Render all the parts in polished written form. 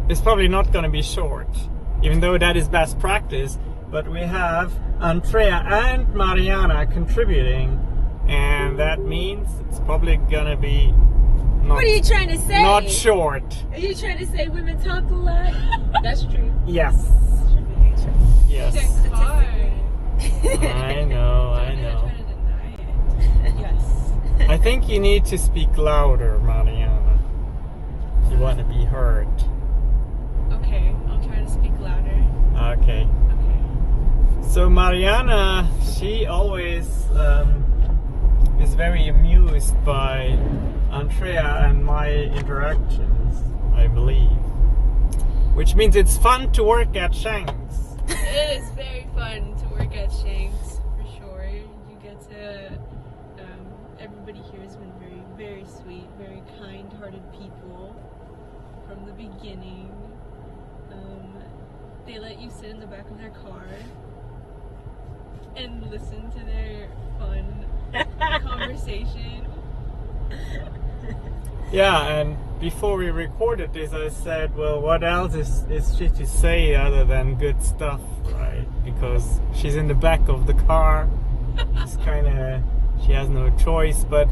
is probably not going to be short, even though that is best practice. But we have Andrea and Mariana contributing, and that means it's probably going to be not, what are you trying to say? Not short. Are you trying to say women talk a lot? That's true. Yes. Yes. I know. Yes. I think you need to speak louder, Mariana. You want to be heard. Okay, I'll try to speak louder. Okay. Okay. So Mariana, she always is very amused by Andrea and my interactions, I believe. Which means it's fun to work at Shanks. It is very fun to work at Shanks, for sure. You get to, everybody here has been very, very sweet, very kind-hearted people from the beginning. They let you sit in the back of their car and listen to their fun conversation. Yeah, and before we recorded this, I said, well, what else is she to say other than good stuff, right? Because she's in the back of the car. It's she has no choice, but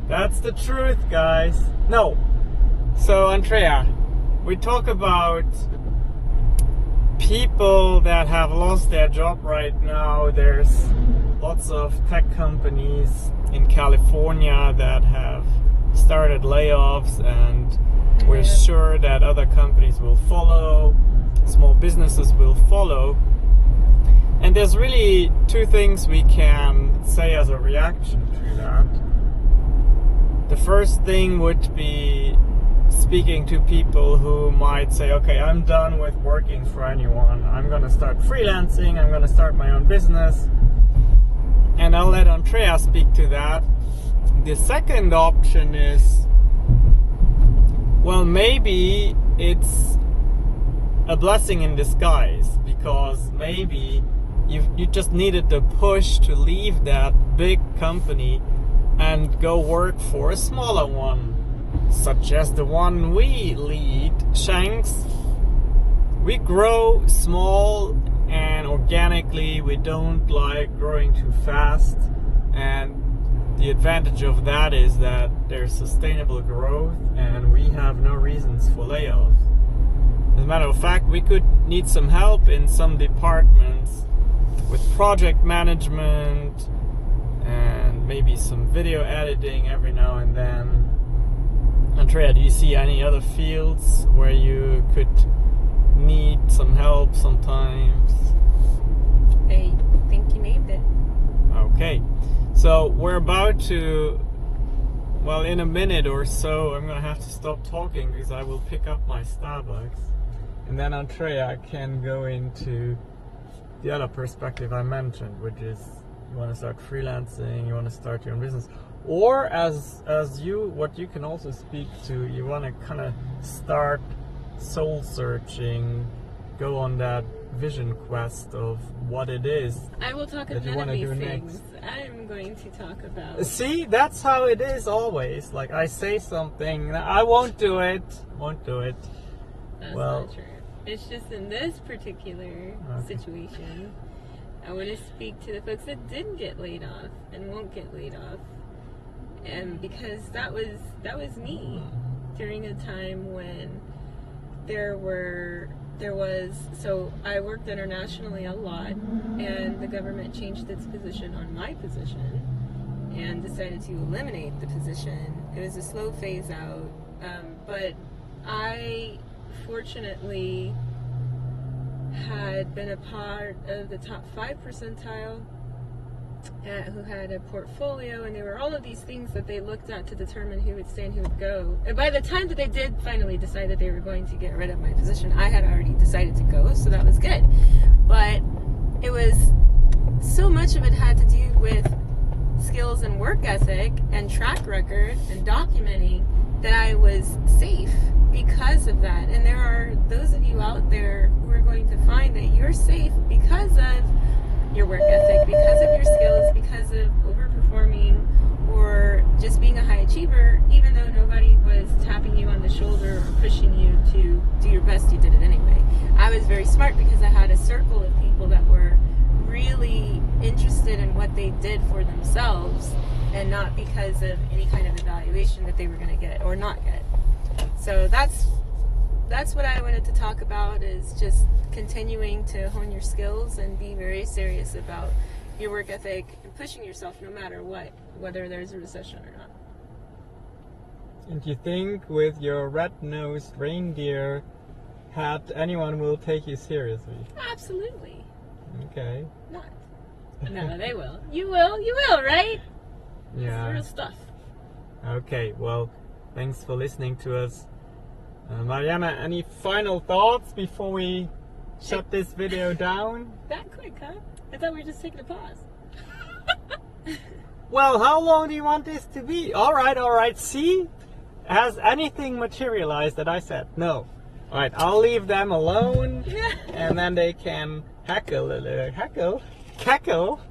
that's the truth, guys. No. So, Andrea, we talk about people that have lost their job right now. There's lots of tech companies in California that have started layoffs, and we're sure that other companies will follow, small businesses will follow. And there's really two things we can say as a reaction to that. The first thing would be speaking to people who might say, okay, I'm done with working for anyone. I'm going to start freelancing. I'm going to start my own business. And I'll let Andrea speak to that. The second option is, well, maybe it's a blessing in disguise, because maybe you just needed the push to leave that big company and go work for a smaller one, such as the one we lead, Shanks. We grow small and organically. We don't like growing too fast, and the advantage of that is that there's sustainable growth and we have no reasons for layoffs. As a matter of fact, we could need some help in some departments with project management and maybe some video editing every now and then. Andrea, do you see any other fields where you could need some help sometimes? I think you named it. Okay. So we're about to, well, in a minute or so, I'm going to have to stop talking because I will pick up my Starbucks. And then Andrea can go into the other perspective I mentioned, which is you want to start freelancing, you want to start your own business. Or as you, what you can also speak to, you want to kind of start soul searching, go on that vision quest of what it is. I will talk that about you none want of to these do things. next. I'm going to talk about. See, that's how it is always. Like I say something, I won't do it. That's well, not true. It's just in this particular situation, I want to speak to the folks that did get laid off and won't get laid off, and because that was me during a time when so I worked internationally a lot, and the government changed its position on my position and decided to eliminate the position. It was a slow phase out, but I fortunately had been a part of the top 5 percentile who had a portfolio, and there were all of these things that they looked at to determine who would stay and who would go. And by the time that they did finally decide that they were going to get rid of my position, I had already decided to go, so that was good. But it was, so much of it had to do with skills and work ethic and track record and documenting that I was safe because of that. And there are those of you out there who are going to find that you're safe because of your work ethic, because of your skills, because of overperforming, or just being a high achiever, even though nobody was tapping you on the shoulder or pushing you to do your best, you did it anyway. I was very smart because I had a circle of people that were really interested in what they did for themselves and not because of any kind of evaluation that they were going to get or not get. So that's what I wanted to talk about, is just continuing to hone your skills and be very serious about your work ethic and pushing yourself no matter what, whether there's a recession or not. And you think with your red-nosed reindeer hat, anyone will take you seriously? Absolutely Okay. not. No, they will. You will, right? Yeah. It's real stuff. Okay, well, thanks for listening to us. Mariana, any final thoughts before we shut this video down? That quick, huh? I thought we were just taking a pause. Well, how long do you want this to be? All right. See? Has anything materialized that I said? No. All right, I'll leave them alone, and then they can heckle a little. Cackle?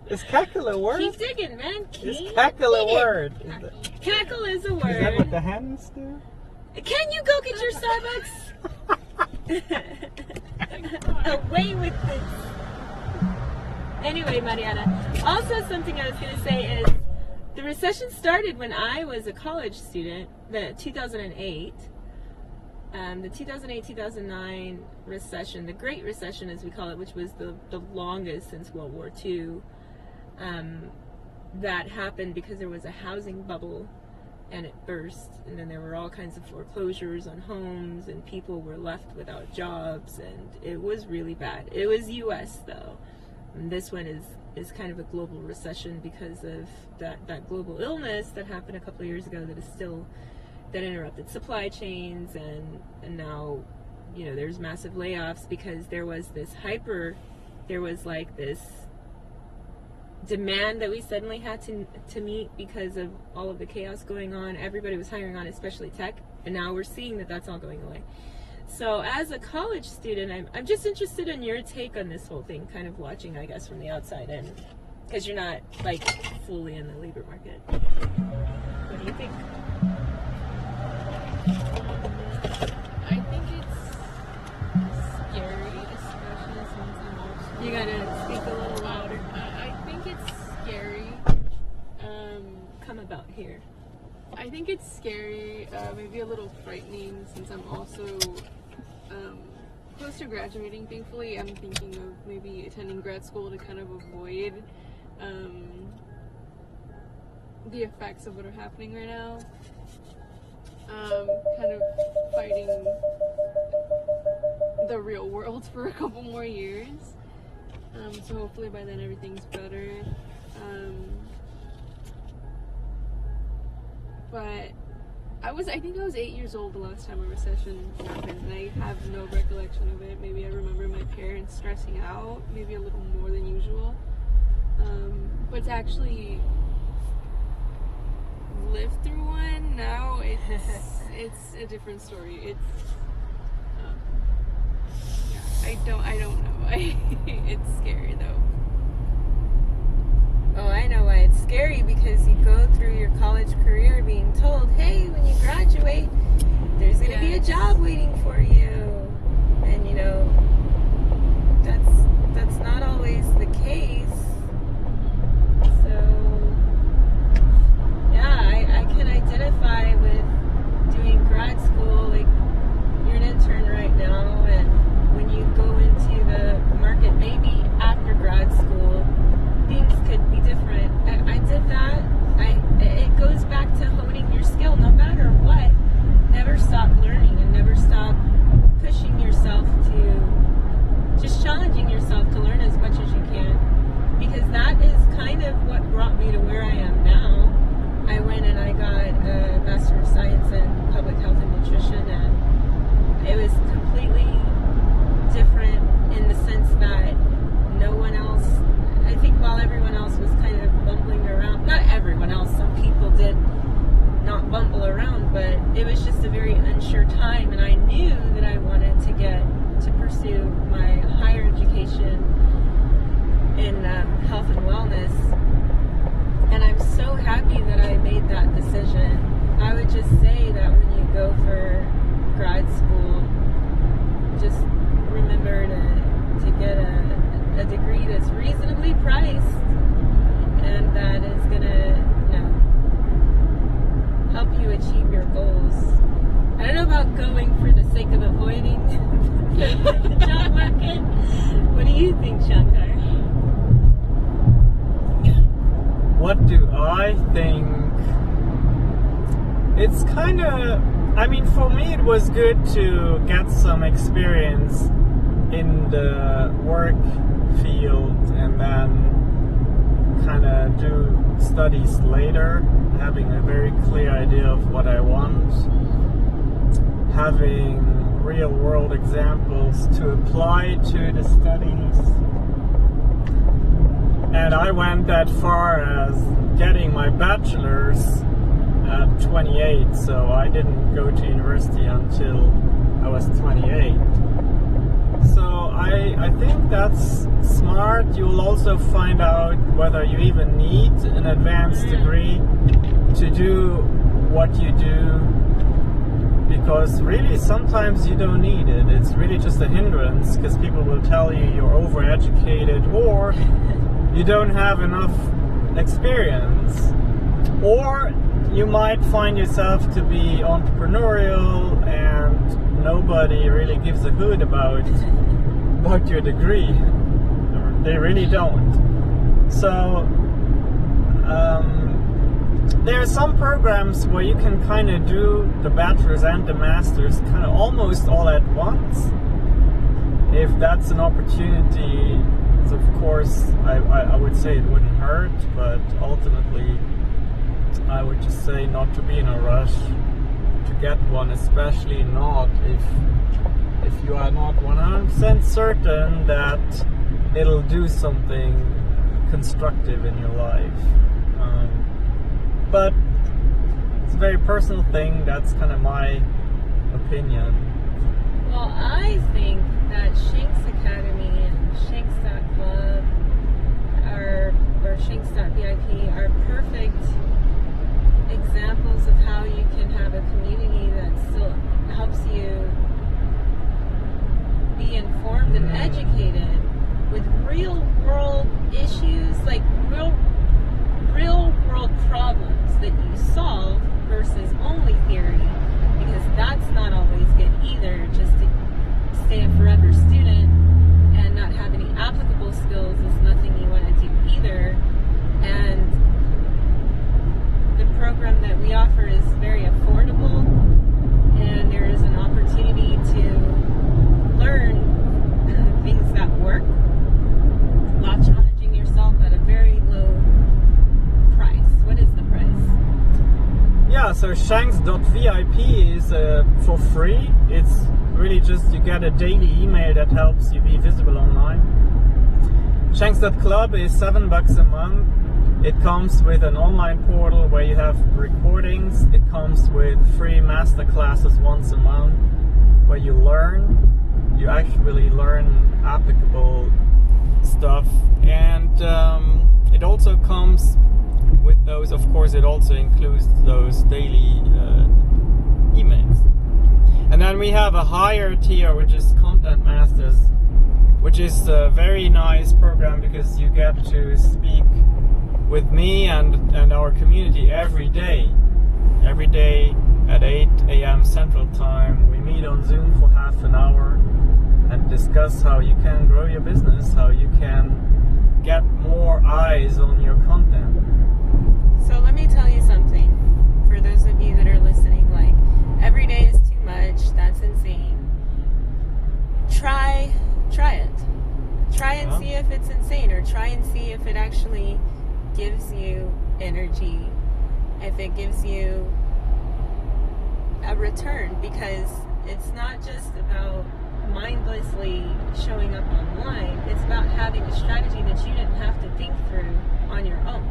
Is cackle a word? Keep digging, man. Is cackle a word? Cackle is a Is that what word. the hens do? Can you go get your Starbucks? Away with this. Anyway, Mariana. Also, something I was going to say is the recession started when I was a college student, the 2008. The 2008-2009 recession, the Great Recession as we call it, which was the longest since World War II, that happened because there was a housing bubble and it burst, and then there were all kinds of foreclosures on homes and people were left without jobs, and it was really bad. It was US though. And this one is kind of a global recession because of that global illness that happened a couple of years ago that interrupted supply chains, and now, you know, there's massive layoffs because there was like this demand that we suddenly had to meet because of all of the chaos going on. Everybody was hiring on, especially tech, and now we're seeing that that's all going away. So as a college student, I'm just interested in your take on this whole thing, kind of watching, I guess, from the outside in, because you're not like fully in the labor market. What do you think? I think it's scary, especially since I'm also... You gotta speak a little louder. I think it's scary. Come about here. I think it's scary, maybe a little frightening, since I'm also close to graduating, thankfully. I'm thinking of maybe attending grad school to kind of avoid the effects of what are happening right now. Kind of fighting the real world for a couple more years. So hopefully by then everything's better. But I think I was 8 years old the last time a recession happened, and I have no recollection of it. Maybe I remember my parents stressing out, maybe a little more than usual. But to actually live through one now, it's a different story. It's I don't know. It's scary though. Oh, I know why it's scary, because you go through your college career being told, hey, when you graduate, there's going to be a job waiting for you. And, you know, that's not always the case. So, yeah, I can identify with doing grad school. Like, you're an intern right now, and when you go into the market, maybe after grad school, things could be different. I did that. It goes back to honing your skill no matter what. Never stop learning and never stop pushing yourself to just challenging yourself to learn as much as you can, because that is kind of what brought me to where I am now. I went and I got a Master of Science in Public Health and Nutrition, and it was completely different in the sense that no one else, I think while everyone else was kind of bumbling around, not everyone else, some people did not bumble around, but it was just a very unsure time, and I knew that I wanted to pursue my higher education in health and wellness, and I'm so happy that I made that decision. I would just say that when you go for grad outgoing for the sake of avoiding the job market. What do you think, Shankar? What do I think? It's kind of, I mean, for me it was good to get some experience in the work field and then kind of do studies later, having a very clear idea of what I want, having real world examples to apply to the studies. And I went that far as getting my bachelor's at 28, so I didn't go to university until I was 28. So I think that's smart. You'll also find out whether you even need an advanced degree to do what you do, because really sometimes you don't need it. It's really just a hindrance, because people will tell you you're overeducated or you don't have enough experience, or you might find yourself to be entrepreneurial and nobody really gives a hoot about your degree. They really don't. So there are some programs where you can kind of do the bachelor's and the master's kind of almost all at once. If that's an opportunity, of course, I would say it wouldn't hurt, but ultimately I would just say not to be in a rush to get one, especially not if you are not 100% certain that it'll do something constructive in your life. But it's a very personal thing. That's kind of my opinion. Well, I think that Shanks Academy and Shanks.club or Shanks.vip are perfect examples of how you can have a community that still helps you be informed and educated with real world issues, like real world problems that you solve versus only theory, because that's not always good either. Just to stay a forever student and not have any applicable skills is nothing you want to do either. And the program that we offer is very affordable, and there is an opportunity to learn things that work while challenging yourself at a very low price. What is the price? Yeah, so Shanks.vip is for free. It's really just you get a daily email that helps you be visible online. Shanks.club is $7 a month. It comes with an online portal where you have recordings. It comes with free master classes once a month where you actually learn applicable stuff. And it also comes with those, of course, it also includes those daily emails. And then we have a higher tier, which is Content Masters, which is a very nice program because you get to speak with me and our community every day. Every day at 8 a.m. Central Time, we meet on Zoom for half an hour and discuss how you can grow your business, how you can get more eyes on your content. So let me tell you something, for those of you that are listening, like, every day is too much, that's insane. Try it. Try and see if it's insane, or try and see if it actually gives you energy, if it gives you a return, because it's not just about mindlessly showing up online. It's about having a strategy that you didn't have to think through on your own,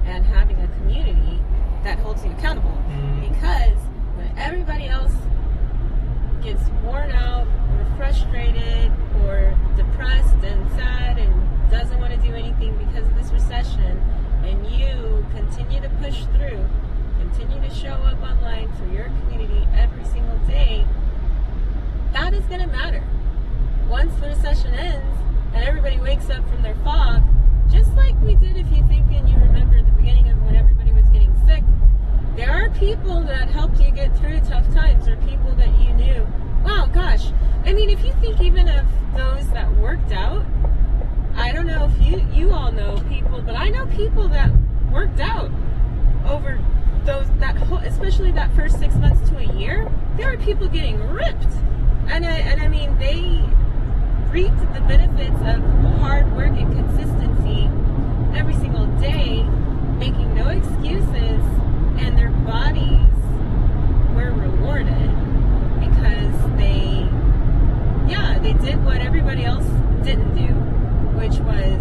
and having a community that holds you accountable. Because when everybody else gets worn out or frustrated or depressed and sad and doesn't want to do anything because of this recession, and you continue to push through, continue to show up online for your community every single day, that is going to matter. Once the recession ends and everybody wakes up from their fog, just like we did, if you think and you remember the beginning of when everybody was getting sick, there are people that helped you get through tough times, or people that you think even of those that worked out, I don't know if you all know people, but I know people that worked out over especially that first 6 months to a year. There were people getting ripped, and I mean they reaped the benefits of hard work and consistency every single day, making no excuses, and their bodies were rewarded because they did what everybody else didn't do, which was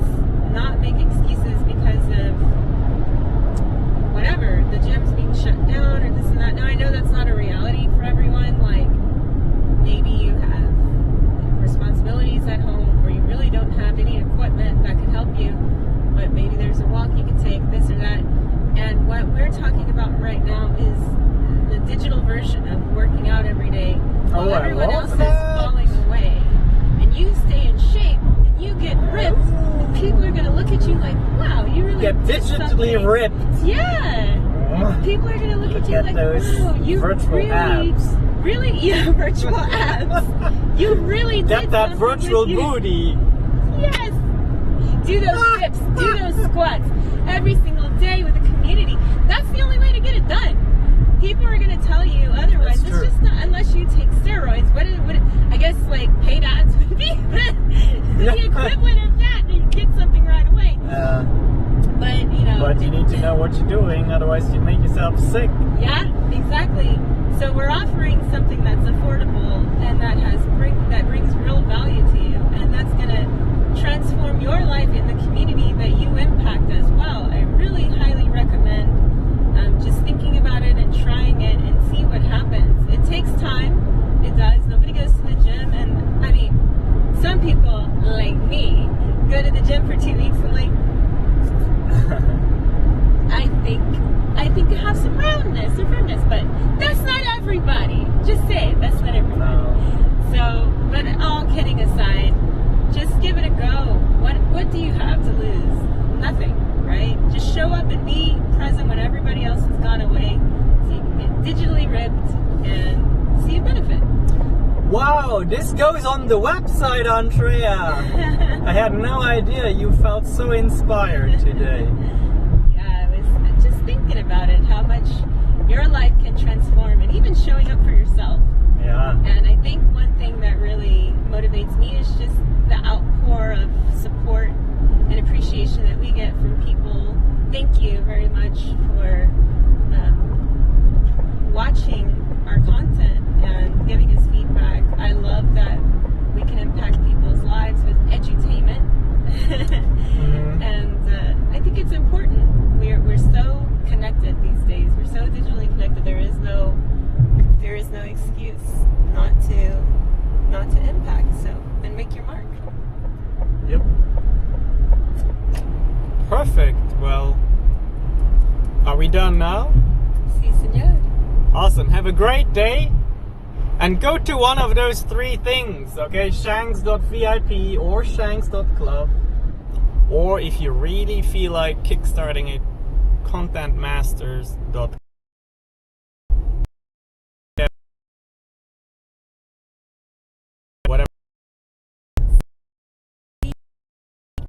not make excuses because of whatever, the gym's being shut down or this and that. Now I know that's not a reality for everyone. Like maybe you have responsibilities at home, or you really don't have any equipment that can help you, but maybe there's a walk you can take, this or that. And what we're talking about right now is the digital version of working out every day while everyone else is falling away. And you stay in shape and you get ripped, and people are going to look at you like, wow, you really get digitally ripped. Yeah. People are going to look at you like, wow, you virtual abs. Really, yeah, virtual abs. You really get did that virtual booty. Yes. Do those dips, do those squats every single day with the community. That's the only way to get it done. People are going to tell you otherwise. It's just not, unless you take steroids. I guess like paid ads would be the equivalent of that, and you get something right away. But you need to know what you're doing, otherwise you make yourself sick. Yeah, exactly. So we're offering something that's affordable and that brings real value to you, and that's going to transform your life in the community that you impact as well. I really highly recommend just thinking about it and trying it and see what happens. It takes time. It does. Nobody goes to the gym, and I mean, some people like me go to the gym for 2 weeks and like, I think you have some roundness or firmness, but that's not everybody. Just say it. That's not everybody. No. So, but all kidding aside, just give it a go. What do you have to lose? Nothing, right? Just show up and be present when everybody else has gone away, so you can get digitally ripped and see a benefit. Wow, this goes on the website, Andrea. I had no idea you felt so inspired today. Yeah, I was just thinking about it, how much your life can transform, and even showing up for yourself. Yeah. And I think one thing that really motivates me is just the outpour of support and appreciation that we get from people. Thank you very much for watching our content and giving us feedback. I love that we can impact people's lives with edutainment. And I think it's important. We're so connected these days. We're so digitally connected. There is no excuse not to impact. So, and make your mark. Yep. Perfect. Well, are we done now? Si, senor. Awesome. Have a great day. And go to one of those 3 things, okay? Shanks.vip or Shanks.club. Or if you really feel like kickstarting it, contentmasters.com.